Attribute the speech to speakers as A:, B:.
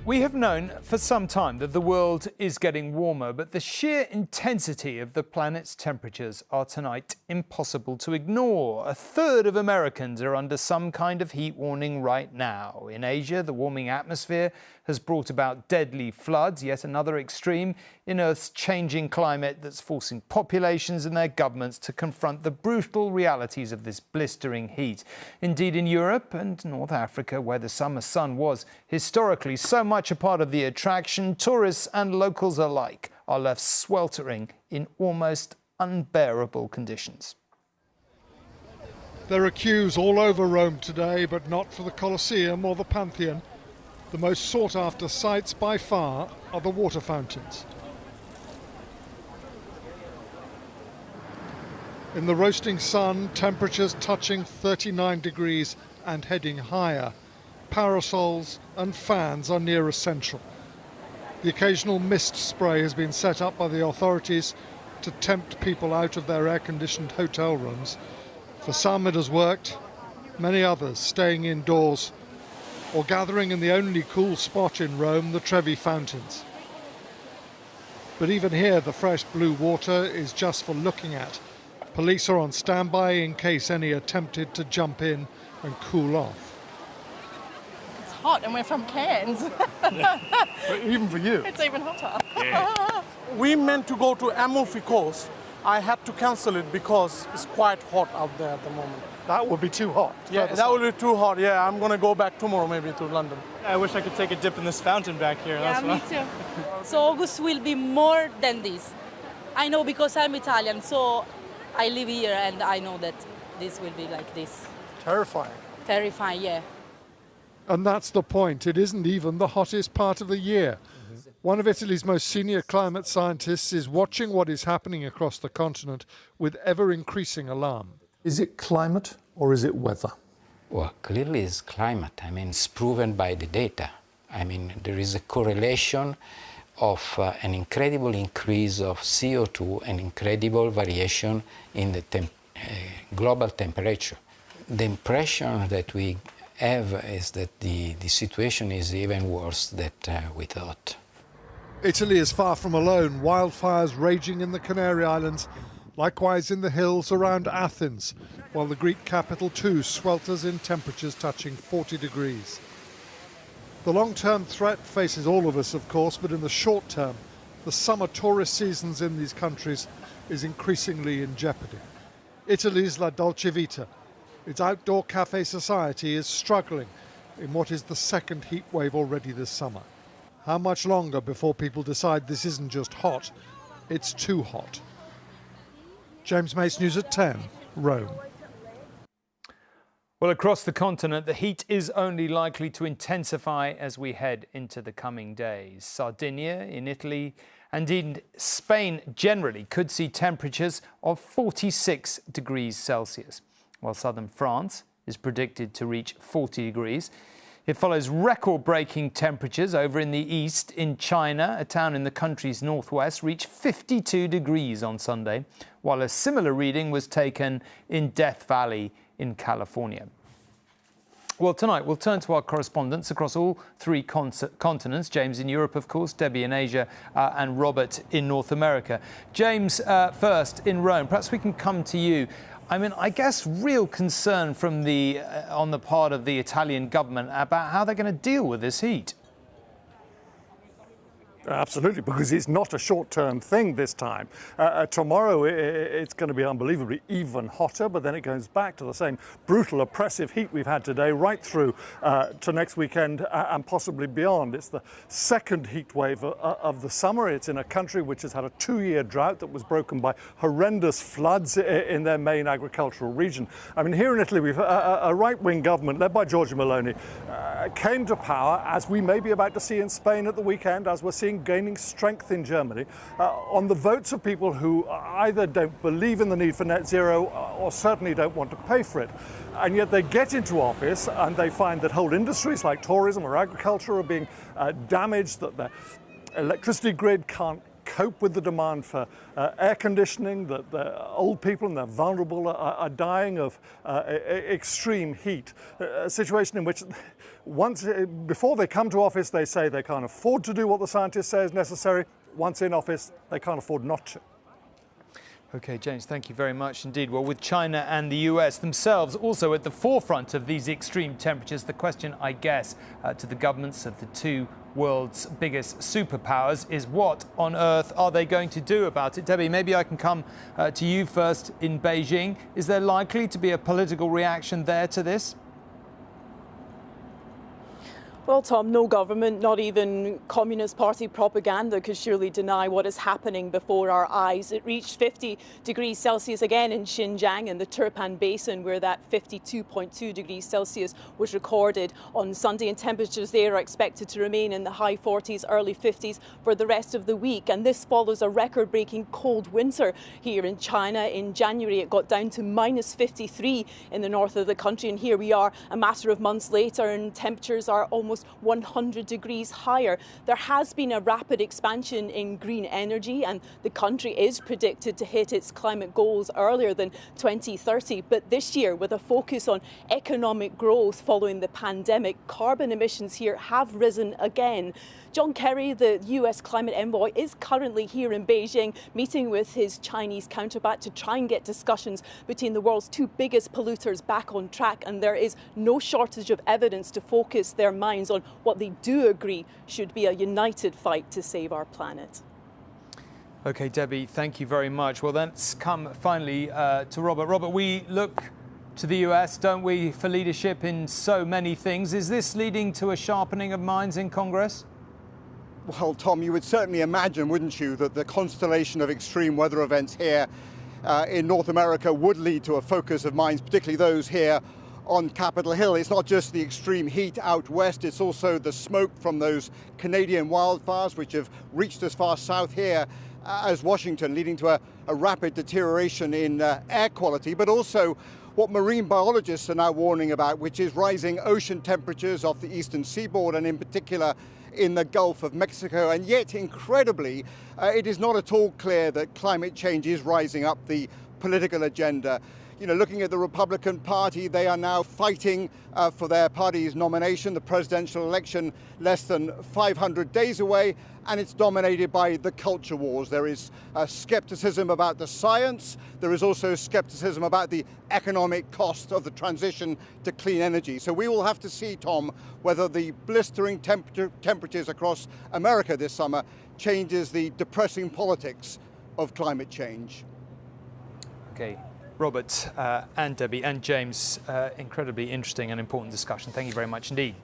A: We have known for some time that the world is getting warmer, but the sheer intensity of the planet's temperatures are tonight impossible to ignore. A third of Americans are under some kind of heat warning right now. In Asia, the warming atmosphere has brought about deadly floods, yet another extreme in Earth's changing climate that's forcing populations and their governments to confront the brutal realities of this blistering heat. Indeed, in Europe and North Africa, where the summer sun was historically so much a part of the attraction, tourists and locals alike are left sweltering in almost unbearable conditions.
B: There are queues all over Rome today, but not for the Colosseum or the Pantheon. The most sought-after sights by far are the water fountains. In the roasting sun, temperatures touching 39 degrees and heading higher. Parasols and fans are near essential. The occasional mist spray has been set up by the authorities to tempt people out of their air-conditioned hotel rooms. For some it has worked, many others staying indoors or gathering in the only cool spot in Rome, the Trevi fountains. But even here the fresh blue water is just for looking at. Police are on standby in case any are tempted to jump in and cool off.
C: Hot and we're from Cairns.
B: Even for you?
C: It's even hotter.
B: Yeah.
D: We meant to go to Amalfi Coast. I had to cancel it because it's quite hot out there at the moment.
B: That would be too hot.
D: Yeah, that would be too hot. Yeah, I'm going to go back tomorrow maybe to London.
E: I wish I could take a dip in this fountain back here.
C: Yeah, me too. So August will be more than this. I know because I'm Italian, so I live here and I know that this will be like this.
B: Terrifying.
C: Terrifying, yeah.
B: And that's the point. It isn't even the hottest part of the year. One of Italy's most senior climate scientists is watching what is happening across the continent with ever-increasing alarm.
F: Is it climate or is it weather?
G: Well, clearly it's climate. I mean, it's proven by the data. I mean, there is a correlation of an incredible increase of CO2 and incredible variation in the global temperature. The impression that we have is that the situation is even worse than we thought.
B: Italy is far from alone. Wildfires raging in the Canary Islands, likewise in the hills around Athens, while the Greek capital too swelters in temperatures touching 40 degrees. The long-term threat faces all of us, of course, but in the short term, the summer tourist seasons in these countries is increasingly in jeopardy. Italy's La Dolce Vita, its outdoor cafe society, is struggling in what is the second heat wave already this summer. How much longer before people decide this isn't just hot, it's too hot? James Mace, News at 10, Rome.
A: Well, across the continent, the heat is only likely to intensify as we head into the coming days. Sardinia in Italy and in Spain generally could see temperatures of 46 degrees Celsius, while southern France is predicted to reach 40 degrees. It follows record-breaking temperatures over in the east. In China, a town in the country's northwest reached 52 degrees on Sunday, while a similar reading was taken in Death Valley in California. Well, tonight we'll turn to our correspondents across all three continents. James in Europe, of course, Debbie in Asia, and Robert in North America. James, first in Rome. Perhaps we can come to you. I mean, I guess real concern from on the part of the Italian government about how they're going to deal with this heat.
H: Absolutely, because it's not a short-term thing this time. Tomorrow it's going to be unbelievably even hotter, but then it goes back to the same brutal, oppressive heat we've had today right through to next weekend and possibly beyond. It's the second heat wave of the summer. It's in a country which has had a 2-year drought that was broken by horrendous floods in their main agricultural region. I mean, here in Italy, we've a right-wing government led by Giorgia Meloni came to power, as we may be about to see in Spain at the weekend, as we're seeing gaining strength in Germany, on the votes of people who either don't believe in the need for net zero or certainly don't want to pay for it. And yet they get into office and they find that whole industries like tourism or agriculture are being damaged, that the electricity grid can't cope with the demand for air conditioning, that the old people and the vulnerable are dying of extreme heat, a situation in which before they come to office they say they can't afford to do what the scientists say is necessary. Once in office, they can't afford not to.
A: OK, James, thank you very much indeed. Well, with China and the US themselves also at the forefront of these extreme temperatures, the question, I guess, to the governments of the two world's biggest superpowers is what on earth are they going to do about it? Debbie, maybe I can come to you first in Beijing. Is there likely to be a political reaction there to this?
I: Well, Tom, no government, not even Communist Party propaganda could surely deny what is happening before our eyes. It reached 50 degrees Celsius again in Xinjiang in the Turpan Basin, where that 52.2 degrees Celsius was recorded on Sunday, and temperatures there are expected to remain in the high 40s, early 50s for the rest of the week. And this follows a record-breaking cold winter here in China. In January, it got down to minus 53 in the north of the country, and here we are a matter of months later, and temperatures are almost 100 degrees higher. There has been a rapid expansion in green energy, and the country is predicted to hit its climate goals earlier than 2030. But this year, with a focus on economic growth following the pandemic, carbon emissions here have risen again. John Kerry, the US climate envoy, is currently here in Beijing meeting with his Chinese counterpart to try and get discussions between the world's two biggest polluters back on track. And there is no shortage of evidence to focus their minds on what they do agree should be a united fight to save our planet.
A: OK, Debbie, thank you very much. Well, let's come finally to Robert. Robert, we look to the US, don't we, for leadership in so many things. Is this leading to a sharpening of minds in Congress?
J: Well, Tom, you would certainly imagine, wouldn't you, that the constellation of extreme weather events here in North America would lead to a focus of minds, particularly those here on Capitol Hill. It's not just the extreme heat out west, it's also the smoke from those Canadian wildfires, which have reached as far south here as Washington, leading to a rapid deterioration in air quality, but also what marine biologists are now warning about, which is rising ocean temperatures off the eastern seaboard and in particular in the Gulf of Mexico. And yet, incredibly, it is not at all clear that climate change is rising up the political agenda. You know, looking at the Republican Party, they are now fighting for their party's nomination. The presidential election less than 500 days away, and it's dominated by the culture wars. There is skepticism about the science. There is also skepticism about the economic cost of the transition to clean energy. So we will have to see, Tom, whether the blistering temperatures across America this summer changes the depressing politics of climate change.
A: Okay. Robert and Debbie and James, incredibly interesting and important discussion. Thank you very much indeed.